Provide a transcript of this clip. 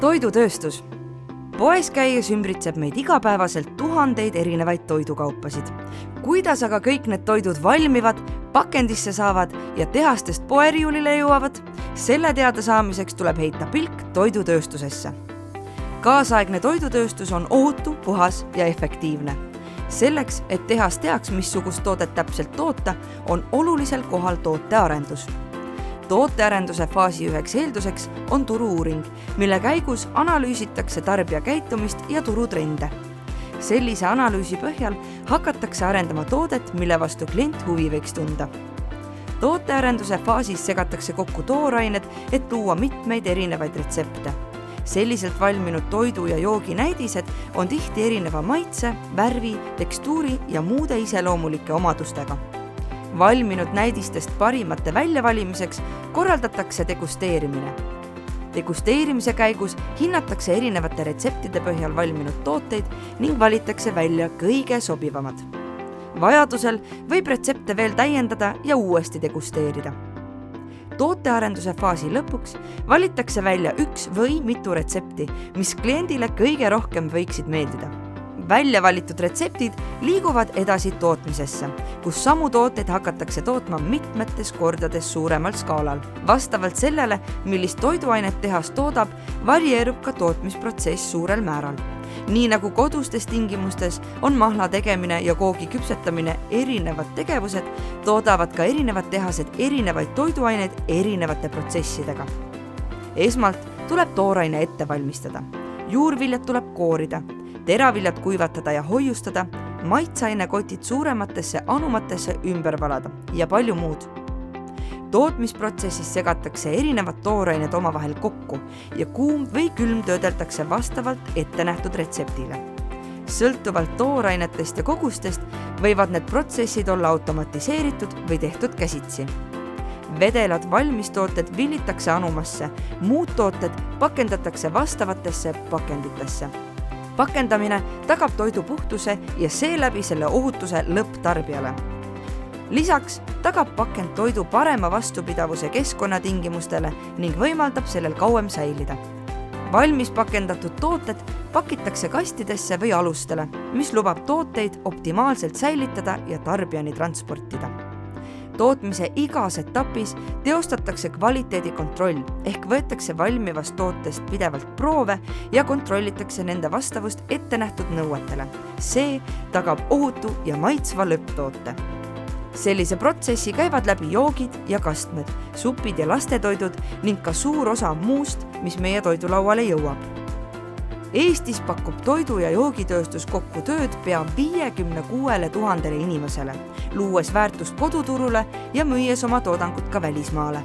Toidutööstus. Poes käies ümbritseb meid igapäevaselt tuhandeid erinevaid toidukaupasid. Kuidas aga kõik need toidud valmivad, pakendisse saavad ja tehastest poeriiulile jõuavad, selle teada saamiseks tuleb heita pilk toidutööstusesse. Kaasaegne toidutööstus on ohutu, puhas ja efektiivne. Selleks, et tehas teaks, missugust toodet täpselt toota, on olulisel kohal tootearendus. Tootearenduse faasi üheks eelduseks on turu-uuring, mille käigus analüüsitakse tarbija käitumist ja turutrende. Sellise analüüsi põhjal hakatakse arendama toodet, mille vastu klient huvi võiks tunda. Tootearenduse faasis segatakse kokku toorained, et luua mitmeid erinevaid retsepte. Selliselt valminud toidu ja joogi näidised on tihti erineva maitse, värvi, tekstuuri ja muude iseloomulike omadustega. Valminud näidistest parimate väljavalimiseks korraldatakse degusteerimine. Degusteerimise käigus hinnatakse erinevate retseptide põhjal valminud tooteid ning valitakse välja kõige sobivamad. Vajadusel võib retsepte veel täiendada ja uuesti degusteerida. Tootearenduse faasi lõpuks valitakse välja üks või mitu retsepti, mis kliendile kõige rohkem võiksid meeldida. Välja valitud retseptid liiguvad edasi tootmisesse, kus samu tooteid hakatakse tootma mitmetes kordades suuremal skaalal. Vastavalt sellele, millist toiduainet tehas toodab, varieerub ka tootmisprotsess suurel määral. Nii nagu kodustes tingimustes on mahla tegemine ja koogi küpsetamine erinevad tegevused, toodavad ka erinevad tehased erinevaid toiduaineid erinevate protsessidega. Esmalt tuleb tooraine ette valmistada. Juurviljad tuleb koorida, teraviljad kuivatada ja hoiustada, maitseainekotid suurematesse anumatesse ümber valada ja palju muud. Tootmisprotsessis segatakse erinevad toorained omavahel kokku ja kuum või külm töödeldakse vastavalt ettenähtud retseptile. Sõltuvalt toorainetest ja kogustest võivad need protsessid olla automatiseeritud või tehtud käsitsi. Vedelad valmistooted villitakse anumasse, muud tooted pakendatakse vastavatesse pakenditesse. Pakendamine tagab toidu puhtuse ja seeläbi selle ohutuse lõpptarbijale. Lisaks tagab pakend toidu parema vastupidavuse keskkonnatingimustele ning võimaldab sellel kauem säilida. Valmis pakendatud tooted pakitakse kastidesse või alustele, mis lubab tooteid optimaalselt säilitada ja tarbijani transportida. Tootmise igas etapis teostatakse kvaliteedikontroll ehk võetakse valmivast tootest pidevalt proove ja kontrollitakse nende vastavust ettenähtud nõuetele. See tagab ohutu ja maitsva lõpptoote. Sellise protsessi käivad läbi joogid ja kastmed, supid ja lastetoidud ning ka suur osa muust, mis meie toidulauale jõuab. Eestis pakub toidu- ja joogitööstus kokku tööd pea 56 000 inimesele, luues väärtust koduturule ja müües oma toodangut ka välismaale.